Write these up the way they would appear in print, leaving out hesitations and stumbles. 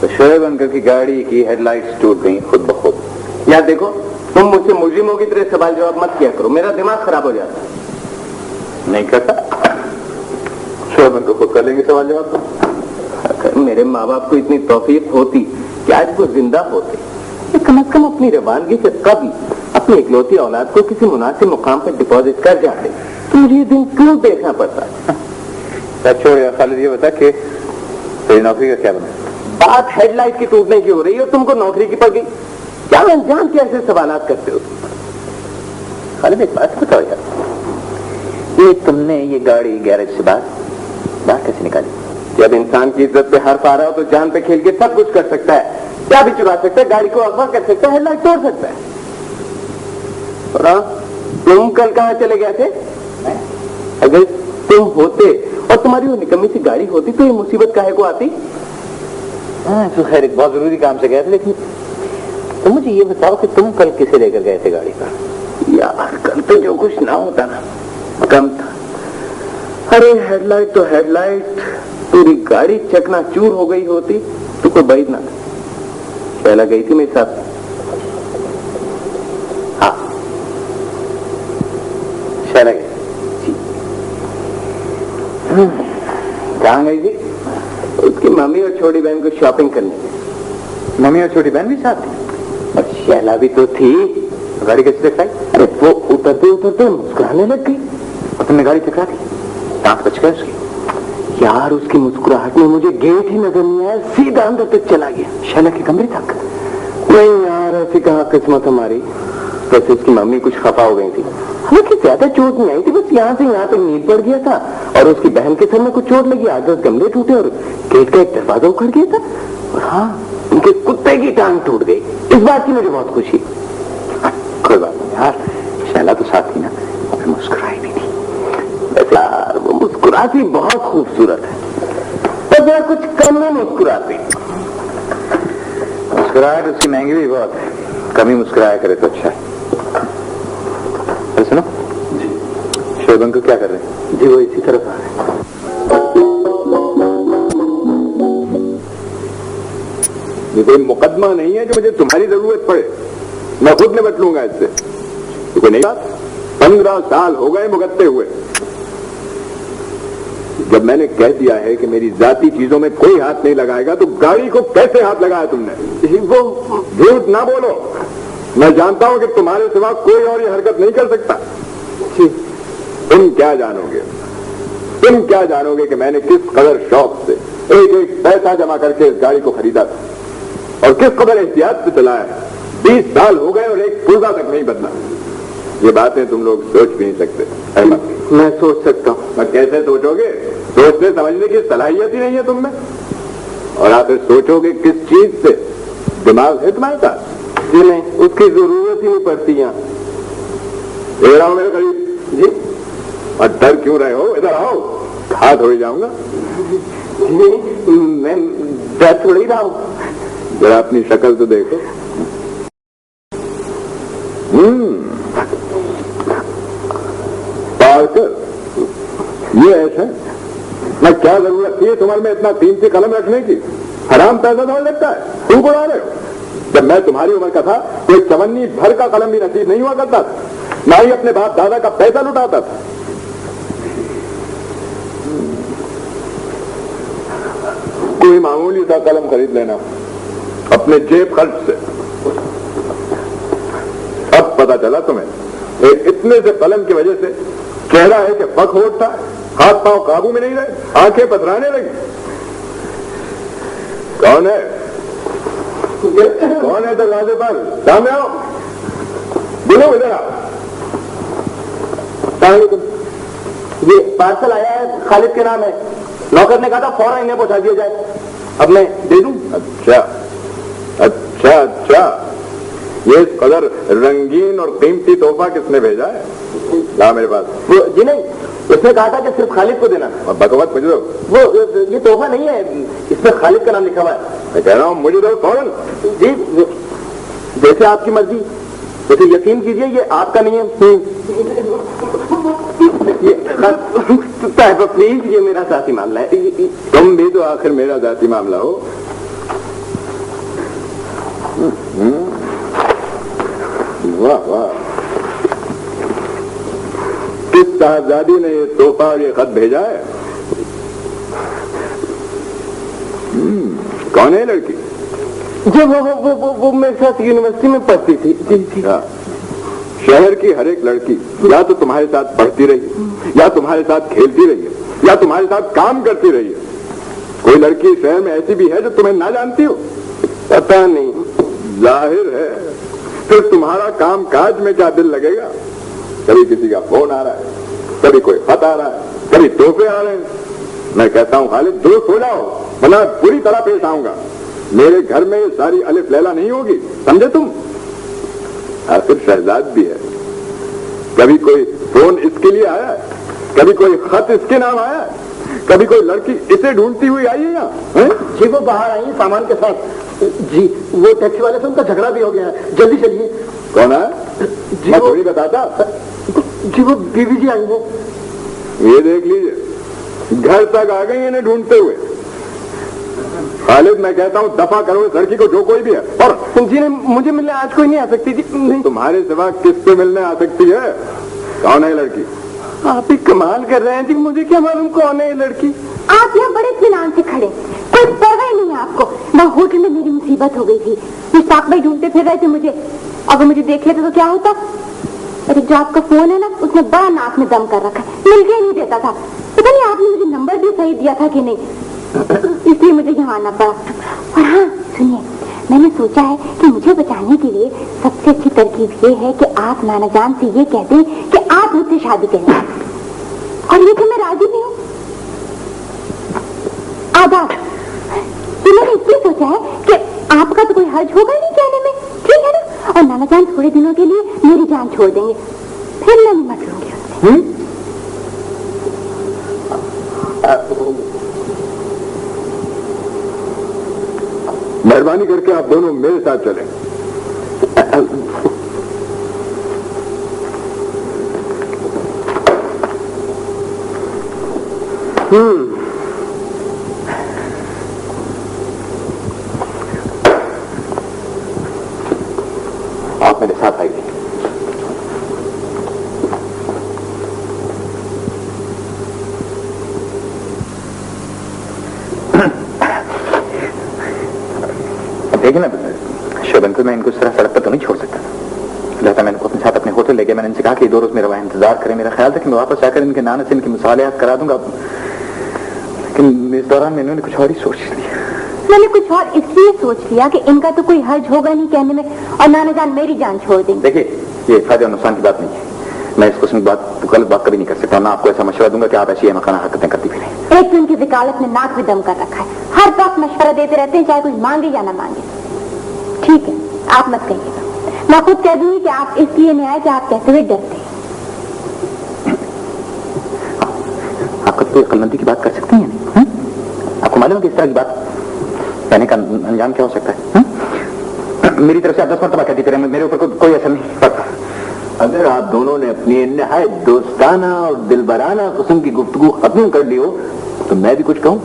تو شعیب انکل کی گاڑی کی ہیڈ لائٹس ٹوٹ گئی خود بخود. یار دیکھو تم مجھ سے مجرموں کی طرح سوال جواب مت کیا کرو, میرا دماغ خراب ہو جاتا. نہیں کرتا. شعیب انکل خود کر لیں گے سوال جواب. اگر میرے ماں باپ کو اتنی توفیق ہوتی کہ آج وہ زندہ ہوتے, کم از کم اپنی روانگی سے قبل اپنی اکلوتی اولاد کو کسی مناسب مقام پر ڈپازٹ کر جاتے تو مجھے یہ دن کیوں دیکھنا پڑتا. چھوڑ یار خالد, یہ بتا کہ تیری نوکری کا کیا بنا؟ بات ہیڈ لائٹ کی ٹوٹنے کی ہو رہی ہے اور تم کو نوکری کی پڑ گئی. کیا انجان کے ایسے سوالات کرتے ہو؟ خالد ایک بات بتاؤ یار, یہ تم نے یہ گاڑی گیرج سے باہر کیسے نکالی؟ جب انسان کی عزت پہ حرف آ رہا ہو تو جان پہ کھیل کے سب کچھ کر سکتا ہے. کیا بھی چرا سکتا ہے, گاڑی کو اغوا کر سکتا ہے, ہیڈ لائٹ توڑ سکتا ہے. اور تم کل کہاں چلے گئے تھے؟ اگر تم ہوتے اور تمہاری وہ نکمی سی گاڑی ہوتی تو یہ مصیبت کاہے کو آتی؟ تو خیر ایک بہت ضروری کام سے گئے تھے, لیکن تم مجھے یہ بتاؤ کہ تم کل کسے لے کر گئے تھے گاڑی کا؟ یار کل تو جو کچھ نہ ہوتا نا کم تھا. ارے ہیڈ لائٹ تو ہیڈ لائٹ, پوری گاڑی چکنا چور ہو گئی ہوتی تو کوئی بعید نہ تھا. شیلا گئی تھی میرے ساتھ. ہاں شیلا گئی. کہاں گئی تھی؟ اس کی ممی اور چھوٹی بہن کو شاپنگ کرنے. ممی اور چھوٹی بہن بھی ساتھ تھی؟ اور شیلا بھی تو تھی. گاڑی کیسے چکرائی؟ ارے وہ اترتے اترتے مسکرانے لگ گئی. اور تم نے گاڑی چکرا دی؟ دانت بچ گئے اس کی؟ یار اس کی مسکراہٹ میں مجھے گیٹ ہی نظر نہیں آیا, سیدھا اندر تک چلا گیا. شیلا کے کمرے تک؟ نہیں یار ایسی کہاں قسمت ہماری. ویسے اس کی ممی کچھ خفا ہو گئی تھی, حالانکہ زیادہ چوٹ نہیں آئی تھی, بس یہاں سے یہاں تک نیل پڑ گیا تھا. اور اس کی بہن کے سر میں کچھ چوٹ لگی, 8-10 گملے ٹوٹے اور گیٹ کا ایک دروازہ اکھڑ گیا تھا. اور ہاں ان کے کتے کی ٹانگ ٹوٹ گئی. اس بات کی مجھے بہت خوشی. کوئی بات نہیں یار, شیلا تو ساتھ تھی نا, مسکرائی بھی تھی. ویسے یار وہ مسکراتی بہت خوبصورت ہے, پر یار کچھ کم میں مسکراتی. مسکراہٹ اس کی مہنگی بھی بہت ہے, کمی مسکرایا کرے تو اچھا ہے. سنو شعیب انکل کیا کر رہے ہیں؟ جی وہ اسی طرف آ رہے ہیں. یہ کوئی مقدمہ نہیں ہے جو مجھے تمہاری ضرورت پڑے, میں خود نمٹ لوں گا اس سے. کوئی نہیں بات, 15 سال ہو گئے بھگتتے ہوئے. جب میں نے کہہ دیا ہے کہ میری ذاتی چیزوں میں کوئی ہاتھ نہیں لگائے گا تو گاڑی کو کیسے ہاتھ لگایا تم نے؟ وہ جھوٹ نہ بولو, میں جانتا ہوں کہ تمہارے سوا کوئی اور یہ حرکت نہیں کر سکتا. تم کیا جانو گے کہ میں نے کس قدر شوق سے ایک ایک پیسہ جمع کر کے اس گاڑی کو خریدا تھا اور کس قدر احتیاط سے چلایا. 20 سال ہو گئے اور ایک پرزہ تک نہیں بدلا. یہ باتیں تم لوگ سوچ بھی نہیں سکتے. میں سوچ سکتا ہوں. اور کیسے سوچو گے؟ سوچنے سمجھنے کی صلاحیت ہی نہیں ہے تم میں. اور آپ سوچو گے کس چیز سے؟ دماغ ہے تمہارے پاس؟ جی نہیں, اس کی ضرورت ہی نہیں پڑتی. یہاں ادھر آؤ میرے قریب. جی اور ڈر کیوں رہے ہو؟ ادھر آؤ, ہاتھ ہو جاؤں گا. میں ڈر تھوڑی رہا ہوں. ذرا اپنی شکل تو دیکھو. پارکر, یہ ایسا میں کیا ضرورت تھی تمہارے میں اتنا قیمتی قلم رکھنے کی؟ حرام پیسہ سمجھ لگتا ہے, تم کو رہے ہو. جب میں تمہاری عمر کا تھا کوئی چونی بھر کا قلم بھی نصیب نہیں ہوا کرتا تھا, نہ ہی اپنے باپ دادا کا پیسہ لٹاتا تھا. کوئی معمولی سا قلم خرید لینا اپنے جیب خرچ سے. اب پتا چلا تمہیں ایک اتنے سے قلم کی وجہ سے چہرہ ہے کہ فخ ہوتا ہے, ہاتھ پاؤں قابو میں نہیں رہے, آنکھیں پتھرانے لگی. کون ہے دروازے پر؟ سامنے آؤ, بولو ادھر آؤ. یہ پارسل آیا ہے, خالد کے نام ہے. نوکر نے کہا تھا فوراً انہیں پہنچا دیا جائے. اب میں دے دوں؟ اچھا اچھا اچھا, یہ اس قدر رنگین اور قیمتی تحفہ کس نے بھیجا ہے؟ لا میرے پاس. جی نہیں, اس نے کہا تھا کہ صرف خالد کو دینا. بکوت مجھے دو. وہ یہ تحفہ نہیں ہے, اس میں خالد کا نام لکھا ہوا ہے. میں کہہ رہا ہوں مجھے دو فوراً. جی جیسے آپ کی مرضی, ویسے یقین کیجئے یہ آپ کا نہیں ہے. صاحب پلیز یہ میرا ذاتی معاملہ ہے. تم بھی تو آخر میرا ذاتی معاملہ ہو. واہ واہ, کس صاحبزادی نے یہ تحفہ اور یہ خط بھیجا ہے؟ کون ہے لڑکی؟ جی وہ میرے ساتھ یونیورسٹی میں پڑھتی تھی. جی شہر کی ہر ایک لڑکی یا تو تمہارے ساتھ پڑھتی رہی ہے, یا تمہارے ساتھ کھیلتی رہی ہے, یا تمہارے ساتھ کام کرتی رہی ہے. کوئی لڑکی شہر میں ایسی بھی ہے جو تمہیں نہ جانتی ہو؟ پتا نہیں. ظاہر ہے پھر تمہارا کام کاج میں کیا دل لگے گا؟ کبھی کسی کا فون آ رہا ہے, کبھی کوئی خط آ رہا ہے, کبھی تحفے آ رہے ہیں. میں کہتا ہوں خالد درست ہو جاؤ ورنہ پوری طرح پیش آؤں گا. میرے گھر میں یہ ساری الف لیلا نہیں ہوگی, سمجھے تم؟ آخر شہزاد بھی ہے. کبھی کوئی فون اس کے لیے آیا ہے, کبھی کوئی خط اس کے نام آیا ہے, کبھی کوئی لڑکی اسے ڈھونڈتی ہوئی آئی ہے یہاں. جی وہ باہر آئی سامان کے ساتھ. جی وہ ٹیکسی والے سے ان کا جھگڑا بھی ہو گیا ہے, جلدی چلیے. کون ہے؟ جی میں تھوڑی بتاتا. جی وہ بیوی جی آئی ہیں. یہ دیکھ لیجیے گھر تک آ گئی انہیں ڈھونڈتے ہوئے. خالد میں کہتا ہوں دفع کرو اس لڑکی کو جو کوئی بھی ہے. اور جی مجھے ملنے آج کوئی نہیں آ سکتی. جی نہیں. تمہارے سوا کس سے ملنے آ سکتی ہے؟ کون ہے لڑکی؟ آپ ہی کمال کر رہے ہیں. جی مجھے کیا معلوم کون ہے یہ لڑکی. آپ یہاں بڑے اطمینان سے کھڑے, کوئی پرواہ نہیں ہے آپ کو. وہاں ہوٹل میں میری مصیبت ہو گئی تھی, مشتاق بھائی ڈھونڈتے پھر رہے تھے مجھے. اگر مجھے دیکھ لیتے تو کیا ہوتا؟ ارے جو آپ کا فون ہے نا اس نے بڑا ناک میں دم کر رکھا ہے, مل کے نہیں دیتا تھا. پتا نہیں آپ نے مجھے نمبر بھی صحیح دیا تھا کہ نہیں, اس لیے مجھے یہاں آنا پڑا. اور ہاں سنیے, میں نے سوچا ہے کہ مجھے بچانے کے لیے سب سے اچھی ترکیب یہ ہے کہ آپ نانا جان سے یہ کہہ دیں کہ آپ مجھ سے شادی کریں, اور یہ کہ میں راضی بھی ہوں. آداب. میں نے اس لیے سوچا ہے کہ آپ کا تو کوئی حرج ہوگا نہیں کہنے میں, ٹھیک ہے نا؟ اور نانا جان تھوڑے دنوں کے لیے میری جان چھوڑ دیں گے, پھر میں نہیں مت لوں گی. مہربانی کر کے آپ دونوں میرے ساتھ چلیں. آپ میرے ساتھ آئیے. دیکھیں نا شوبن کو میں ان کو اس طرح سڑک پر تو نہیں چھوڑ سکتا. لہذا میں ان کو اپنے ساتھ اپنے ہوٹل لے گیا. میں نے ان سے کہا کہ 2 روز میرا وہاں انتظار کریں. میرا خیال تھا کہ میں واپس آ کر ان کے نانا سے ان کے مصالحات کرا دوں گا, لیکن اس دوران میں انہوں نے کچھ اور ہی سوچ لیا. میں نے کچھ اور اس لیے سوچ لیا کہ ان کا تو کوئی حرج ہوگا نہیں کہنے میں, اور نانا جان میری جان چھوڑ دیں گے. دیکھیے یہ فائدے اور نقصان کی بات نہیں ہے. میں اس قسم کی بات غلط بات کبھی نہیں کر سکتا. میں آپ کو ایسا مشورہ دوں گا کہ آپ ایسی مکانہ حرکتیں کرتی پھریں. ایک تو ان کی وکالت نے ناک میں دم کر رکھا ہے, ہر وقت مشورہ دیتے رہتے ہیں چاہے کوئی مانگے یا نہ مانگے. ٹھیک ہے آپ مت کہیے گا, میں خود کہہ دوں گی کہ آپ اس لیے نہیں آئے کہ آپ کہتے ہوئے ڈرتے ہیں. آپ کبھی عقل مندی کی بات کر سکتے ہیں نہیں؟ آپ کو معلوم ہے کہ اس طرح کی بات کہنے کا انجام کیا ہو سکتا ہے؟ میری طرف سے آپ 10 مرتبہ کہتی پھر میرے اوپر کوئی اثر نہیں پڑتا. اگر آپ دونوں نے اپنی نہایت دوستانہ اور دلبرانہ قسم کی گفتگو ختم کر لی ہو تو میں بھی کچھ کہوں.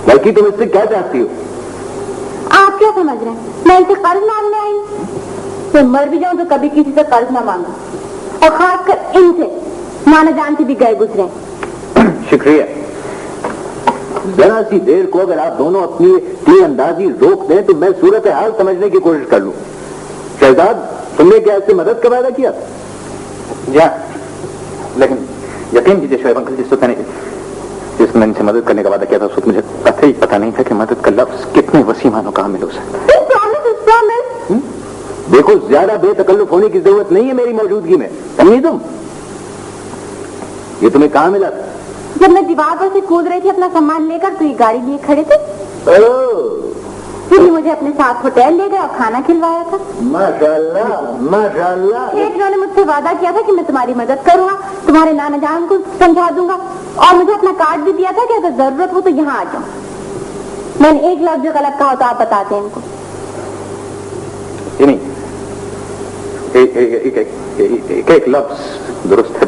بلکہ تم اس سے کیا چاہتی ہو؟ آپ کیا سمجھ رہے ہیں میں ان سے قرض مانگنے آئی ہوں؟ تو مر بھی جاؤں تو کبھی کسی سے قرض نہ مانگوں, اور خاص کر ان سے. نانا جان سے بھی گئے گزرے. شکریہ. ذرا سی دیر کو اگر آپ دونوں اپنی تیر اندازی روک دیں تو میں صورتحال سمجھنے کی کوشش کر لوں. شہزاد تم نے کیا اس سے مدد کا وعدہ کیا تھا؟ جی لیکن یقین کیجیے شعیب انکل, جس میں ان سے مدد کرنے کا وعدہ کیا تھا اس وقت مجھے قطعی پتہ نہیں تھا کہ مدد کا لفظ کتنے وسیع معنوں کا حامل ہو سکتا ہے. دیکھو زیادہ بے تکلف ہونے کی ضرورت نہیں ہے میری موجودگی میں, سمجھی تم؟ یہ تمہیں کہاں ملا تھا؟ جب میں دیوار پر سے کود رہی تھی اپنا سامان لے کر تو یہ گاڑی لیے کھڑے تھے, پھر مجھے اپنے ساتھ ہوٹل لے گئے اور کھانا کھلوایا تھا. ماشاءاللہ ماشاءاللہ. انہوں نے مجھ سے وعدہ کیا تھا کہ میں تمہاری مدد کروں گا, تمہارے نانا جان کو سمجھا دوں گا, اور مجھے اپنا کارڈ بھی دیا تھا کہ اگر ضرورت ہو تو یہاں آ جاؤں. میں نے ایک لفظ جو غلط کہا تو آپ بتاتے ہیں ان کو. نہیں ایک لفظ درست ہے.